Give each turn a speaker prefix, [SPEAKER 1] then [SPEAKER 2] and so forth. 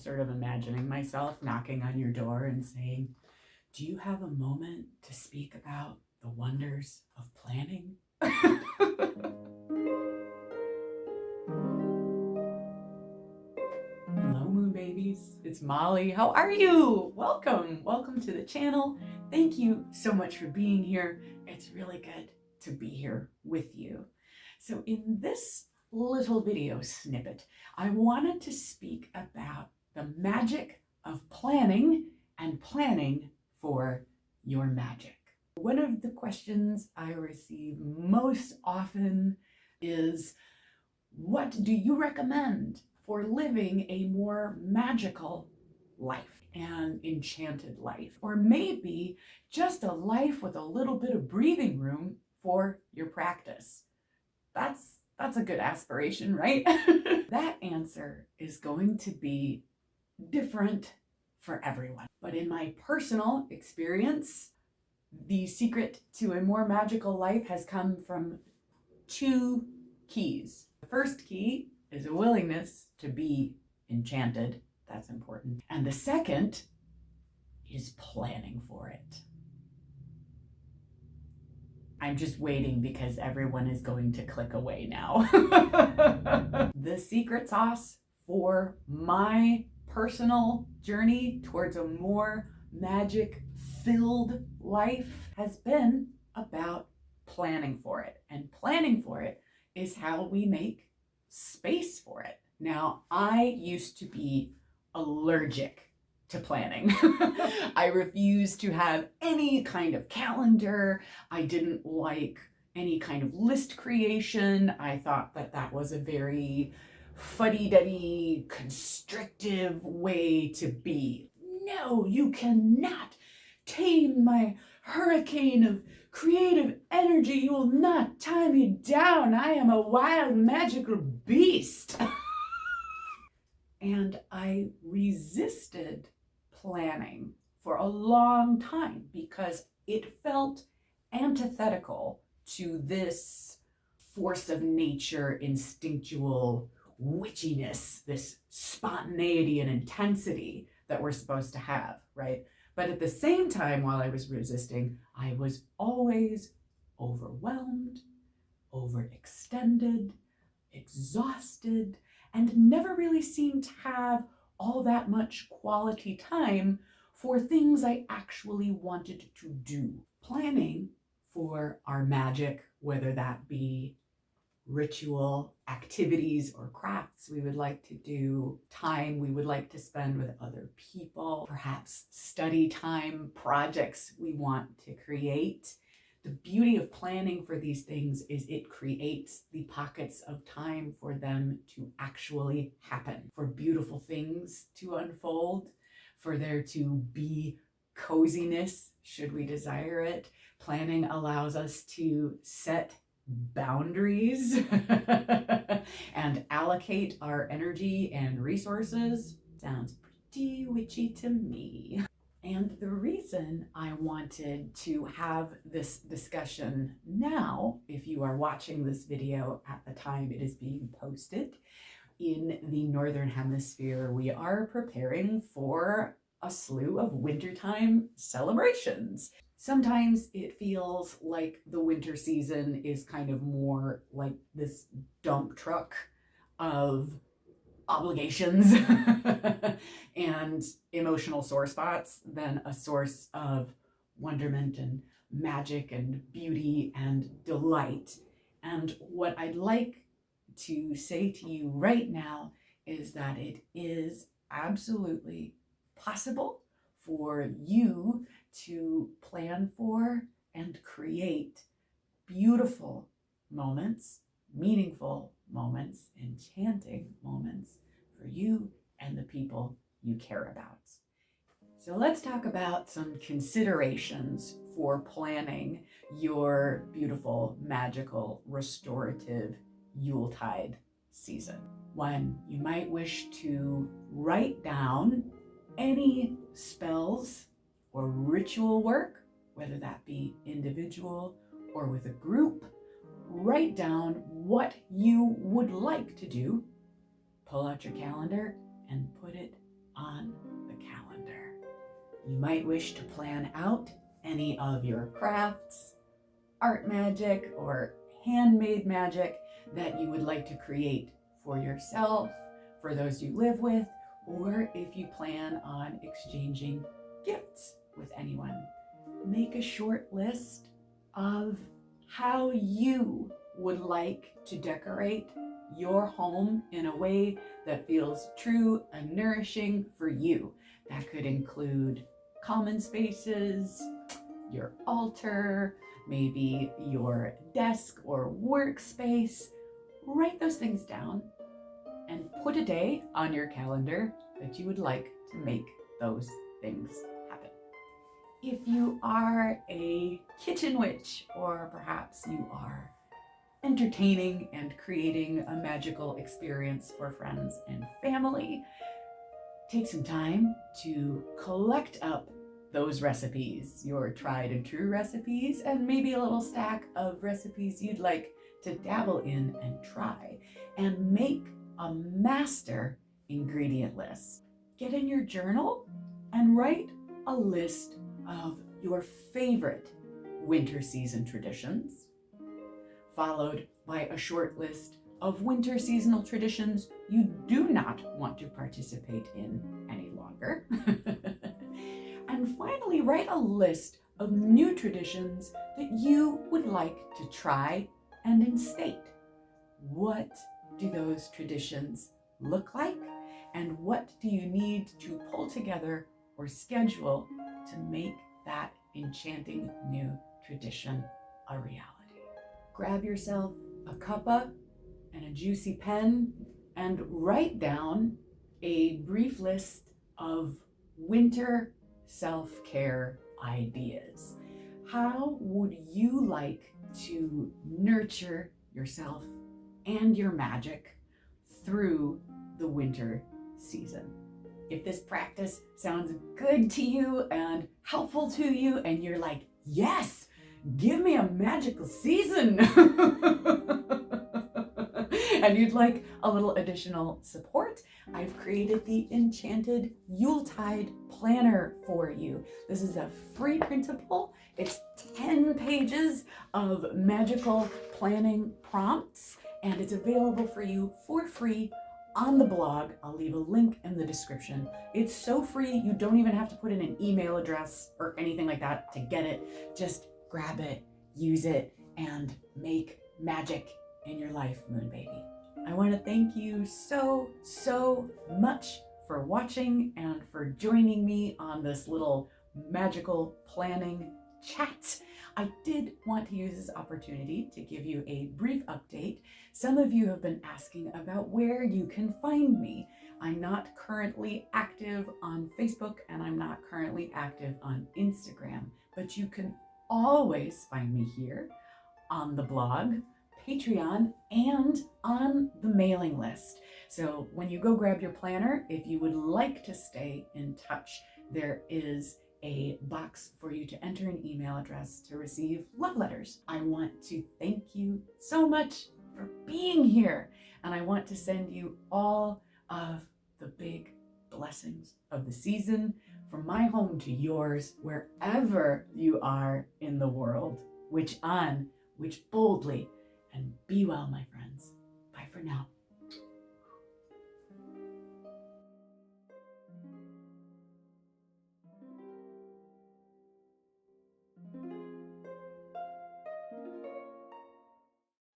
[SPEAKER 1] sort of imagining myself knocking on your door and saying, "Do you have a moment to speak about the wonders of planning?" Hello, Moon Babies. It's Molly. How are you? Welcome. Welcome to the channel. Thank you so much for being here. It's really good to be here with you. So in this little video snippet, I wanted to speak about the magic of planning and planning for your magic. One of the questions I receive most often is, what do you recommend for living a more magical life, an enchanted life, or maybe just a life with a little bit of breathing room for your practice? That's a good aspiration, right? That answer is going to be different for everyone. But in my personal experience, the secret to a more magical life has come from two keys. The first key is a willingness to be enchanted. That's important. And the second is planning for it. I'm just waiting because everyone is going to click away now. The secret sauce for my personal journey towards a more magic-filled life has been about planning for it. And planning for it is how we make space for it. Now, I used to be allergic to planning. I refused to have any kind of calendar. I didn't like any kind of list creation. I thought that that was a very fuddy-duddy, constrictive way to be. No, you cannot tame my hurricane of creative energy. You will not tie me down. I am a wild, magical beast. And I resisted planning for a long time because it felt antithetical to this force of nature, instinctual witchiness, this spontaneity and intensity that we're supposed to have, right? But at the same time, while I was resisting, I was always overwhelmed, overextended, exhausted, and never really seemed to have all that much quality time for things I actually wanted to do. Planning for our magic, whether that be ritual, activities, or crafts we would like to do, time we would like to spend with other people, perhaps study time, projects we want to create. The beauty of planning for these things is it creates the pockets of time for them to actually happen, for beautiful things to unfold, for there to be coziness, should we desire it. Planning allows us to set boundaries and allocate our energy and resources. Sounds pretty witchy to me. And the reason I wanted to have this discussion now, if you are watching this video at the time it is being posted, in the Northern Hemisphere, we are preparing for a slew of wintertime celebrations. Sometimes it feels like the winter season is kind of more like this dump truck of obligations and emotional sore spots than a source of wonderment and magic and beauty and delight. And what I'd like to say to you right now is that it is absolutely possible for you to plan for and create beautiful moments, meaningful moments, enchanting moments for you and the people you care about. So let's talk about some considerations for planning your beautiful, magical, restorative Yuletide season. One, you might wish to write down any spells or ritual work, whether that be individual or with a group. Write down what you would like to do, pull out your calendar and put it You might wish to plan out any of your crafts, art magic, or handmade magic that you would like to create for yourself, for those you live with, or if you plan on exchanging gifts with anyone. Make a short list of how you would like to decorate your home in a way that feels true and nourishing for you. That could include common spaces, your altar, maybe your desk or workspace. Write those things down and put a day on your calendar that you would like to make those things happen. If you are a kitchen witch, or perhaps you are entertaining and creating a magical experience for friends and family, take some time to collect up those recipes, your tried and true recipes, and maybe a little stack of recipes you'd like to dabble in and try, and make a master ingredient list. Get in your journal and write a list of your favorite winter season traditions, followed by a short list of winter seasonal traditions you do not want to participate in any longer. And finally, write a list of new traditions that you would like to try and instate. What do those traditions look like? And what do you need to pull together or schedule to make that enchanting new tradition a reality? Grab yourself a cuppa and a juicy pen and write down a brief list of winter self-care ideas. How would you like to nurture yourself and your magic through the winter season? If this practice sounds good to you and helpful to you, and you're like, yes, give me a magical season, and you'd like a little additional support, I've created the Enchanted Yuletide Planner for you. This is a free printable. It's 10 pages of magical planning prompts, and it's available for you for free on the blog. I'll leave a link in the description. It's so free, you don't even have to put in an email address or anything like that to get it. Just grab it, use it, and make magic in your life, Moon Baby. I want to thank you so much for watching and for joining me on this little magical planning chat. I did want to use this opportunity to give you a brief update. Some of you have been asking about where you can find me. I'm not currently active on Facebook, and I'm not currently active on Instagram, but you can always find me here on the blog, Patreon, and on the mailing list. So when you go grab your planner, if you would like to stay in touch, there is a box for you to enter an email address to receive love letters. I want to thank you so much for being here, and I want to send you all of the big blessings of the season from my home to yours, wherever you are in the world. Witch on, witch boldly, and be well, my friends. Bye for now.